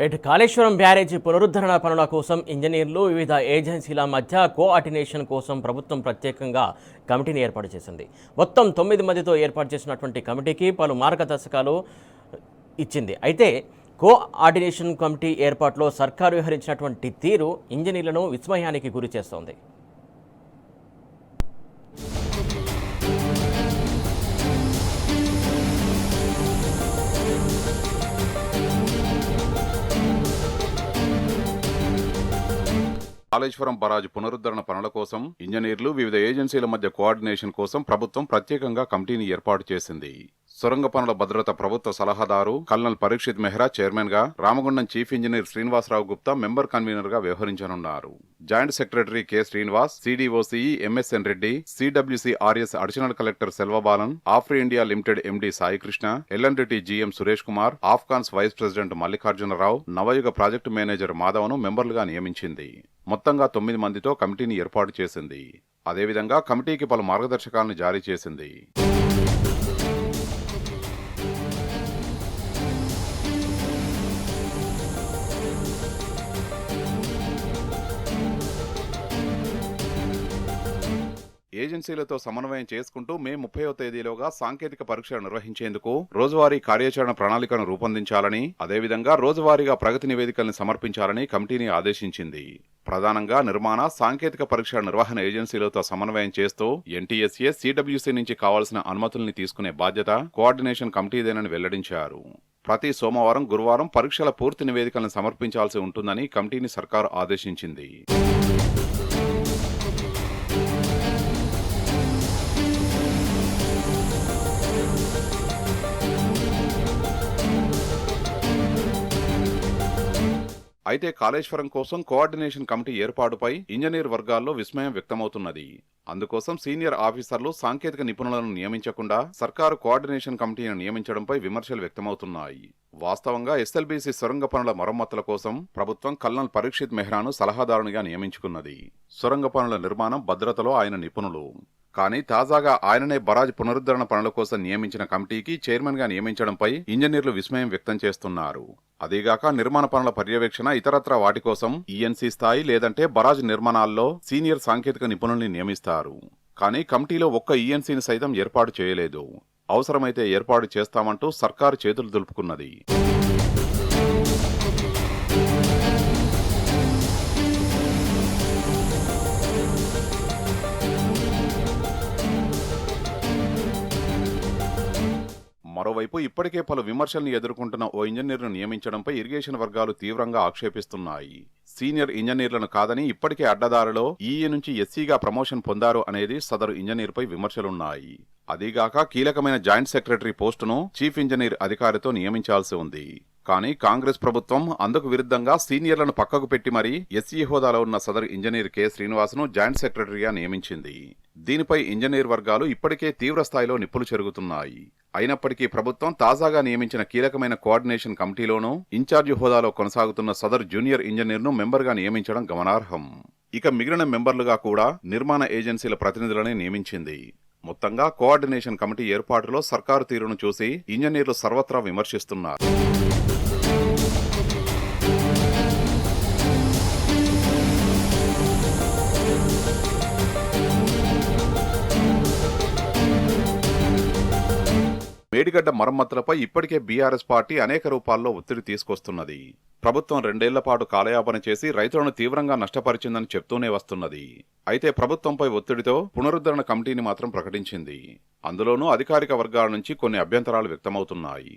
ఇటు కాళేశ్వరం బ్యారేజీ పునరుద్ధరణ పనుల కోసం ఇంజనీర్లు వివిధ ఏజెన్సీల మధ్య కోఆర్డినేషన్ కోసం ప్రభుత్వం ప్రత్యేకంగా కమిటీని ఏర్పాటు చేసింది. మొత్తం 9 మందితో ఏర్పాటు చేసినటువంటి కమిటీకి పలు మార్గదర్శకాలు ఇచ్చింది. అయితే కోఆర్డినేషన్ కమిటీ ఏర్పాటులో సర్కారు వ్యవహరించినటువంటి తీరు ఇంజనీర్లను విస్మయానికి గురి చేస్తోంది. కాళేశ్వరం బరాజ్ పునరుద్ధరణ పనుల కోసం ఇంజనీర్లు వివిధ ఏజెన్సీల మధ్య కోఆర్డినేషన్ కోసం ప్రభుత్వం ప్రత్యేకంగా కమిటీని ఏర్పాటు చేసింది. సొరంగ పనుల భద్రత ప్రభుత్వ సలహాదారు కల్నల్ పరీక్షిత్ మెహ్రా చైర్మన్ గా, Ramagundam chief engineer Srinivasa Rao Gupta member convener గా వ్యవహరించనున్నారు. Joint secretary K Srinivas, CDOCE MSN Reddy, CWCRS additional collector Selvabalan, ఆఫ్రీ India limited MD Saikrishna, L and T GM Suresh Kumar, Afcons vice president Mallikarjuna Rao, Navayuga project manager మాధవను మెంబర్లుగా నియమించింది. మొత్తంగా 9 మందితో కమిటీని ఏర్పాటు చేసింది. అదేవిధంగా కమిటీకి పలు మార్గదర్శకాలను జారీ చేసింది. ఏజెన్సీలతో సమన్వయం చేసుకుంటూ మే 30వ తేదీలోగా సాంకేతిక పరీక్షలు నిర్వహించేందుకు రోజువారీ కార్యాచరణ ప్రణాళికను రూపొందించాలని, అదేవిధంగా రోజువారీగా ప్రగతి నివేదికల్ని సమర్పించాలని కమిటీని ఆదేశించింది. ప్రధానంగా నిర్మాణ, సాంకేతిక పరీక్షల నిర్వహణ ఏజెన్సీలతో సమన్వయం చేస్తూ ఎన్టీఎస్ఏ, సిడబ్ల్యూసీ నుంచి కావాల్సిన అనుమతుల్ని తీసుకునే బాధ్యత కోఆర్డినేషన్ కమిటీదేనని వెల్లడించారు. ప్రతి సోమవారం, గురువారం పరీక్షల పూర్తి నివేదికలను సమర్పించాల్సి ఉంటుందని కమిటీని సర్కారు ఆదేశించింది. అయితే కాళేశ్వరం కోసం కోఆర్డినేషన్ కమిటీ ఏర్పాటుపై ఇంజనీర్ వర్గాల్లో విస్మయం వ్యక్తమవుతున్నది. అందుకోసం సీనియర్ ఆఫీసర్లు, సాంకేతిక నిపుణులను నియమించకుండా సర్కారు కోఆర్డినేషన్ కమిటీని నియమించడంపై విమర్శలు వ్యక్తమవుతున్నాయి. వాస్తవంగా ఎస్ఎల్బీసీ సొరంగ పనుల మరమ్మతుల కోసం ప్రభుత్వం కల్నల్ పరీక్షిత్ మెహ్రాను సలహాదారునిగా నియమించుకున్నది. సొరంగ పనుల నిర్మాణం, భద్రతలో ఆయన నిపుణులు. కానీ తాజాగా ఆయననే బరాజ్ పునరుద్ధరణ పనుల కోసం నియమించిన కమిటీకి చైర్మన్ గా నియమించడంపై ఇంజనీర్లు విస్మయం వ్యక్తం చేస్తున్నారు. అదేగాక నిర్మాణ పనుల పర్యవేక్షణ, ఇతరత్రా వాటి కోసం ఈఎన్సీ స్థాయి లేదంటే బరాజ్ నిర్మాణాల్లో సీనియర్ సాంకేతిక నిపుణుల్ని నియమిస్తారు. కానీ కమిటీలో ఒక్క ఈఎన్సీని సైతం ఏర్పాటు చేయలేదు. అవసరమైతే ఏర్పాటు చేస్తామంటూ సర్కారు చేతులు దులుపుకున్నది. మరోవైపు ఇప్పటికే పలు విమర్శల్ని ఎదుర్కొంటున్న ఓ ఇంజనీర్ను నియమించడంపై ఇరిగేషన్ వర్గాలు తీవ్రంగా ఆక్షేపిస్తున్నాయి. సీనియర్ ఇంజనీర్లను కాదని ఇప్పటికే అడ్డదారిలో ఈఈ నుంచి ఎస్సీగా ప్రమోషన్ పొందారు అనేది సదరు ఇంజనీర్పై విమర్శలున్నాయి. అదీగాక కీలకమైన జాయింట్ సెక్రటరీ పోస్టును చీఫ్ ఇంజనీర్ అధికారితో నియమించాల్సి ఉంది. కానీ కాంగ్రెస్ ప్రభుత్వం అందుకు విరుద్ధంగా సీనియర్లను పక్కకు పెట్టి మరీ ఎస్సీ హోదాలో ఉన్న సదరు ఇంజనీర్ కె శ్రీనివాస్ను జాయింట్ సెక్రటరీగా నియమించింది. దీనిపై ఇంజనీర్ వర్గాలు ఇప్పటికే తీవ్ర స్థాయిలో నిప్పులు చెరుగుతున్నాయి. అయినప్పటికీ ప్రభుత్వం తాజాగా నియమించిన కీలకమైన కోఆర్డినేషన్ కమిటీలోనూ ఇన్ఛార్జి హోదాలో కొనసాగుతున్న సదరు జూనియర్ ఇంజనీర్ను మెంబర్గా నియమించడం గమనార్హం. ఇక మిగిలిన మెంబర్లుగా కూడా నిర్మాణ ఏజెన్సీల ప్రతినిధులనే నియమించింది. మొత్తంగా కోఆర్డినేషన్ కమిటీ ఏర్పాటులో సర్కారు తీరును చూసి ఇంజనీర్లు సర్వత్రా విమర్శిస్తున్నారు. మేడిగడ్డ మరమ్మతులపై ఇప్పటికే బీఆర్ఎస్ పార్టీ అనేక రూపాల్లో ఒత్తిడి తీసుకొస్తున్నది. ప్రభుత్వం 2 ఏళ్ల పాటు కాలయాపన చేసి రైతులను తీవ్రంగా నష్టపరిచిందని చెప్తూనే వస్తున్నది. అయితే ప్రభుత్వంపై ఒత్తిడితో పునరుద్ధరణ కమిటీని మాత్రం ప్రకటించింది. అందులోనూ అధికారిక వర్గాల నుంచి కొన్ని అభ్యంతరాలు వ్యక్తమవుతున్నాయి.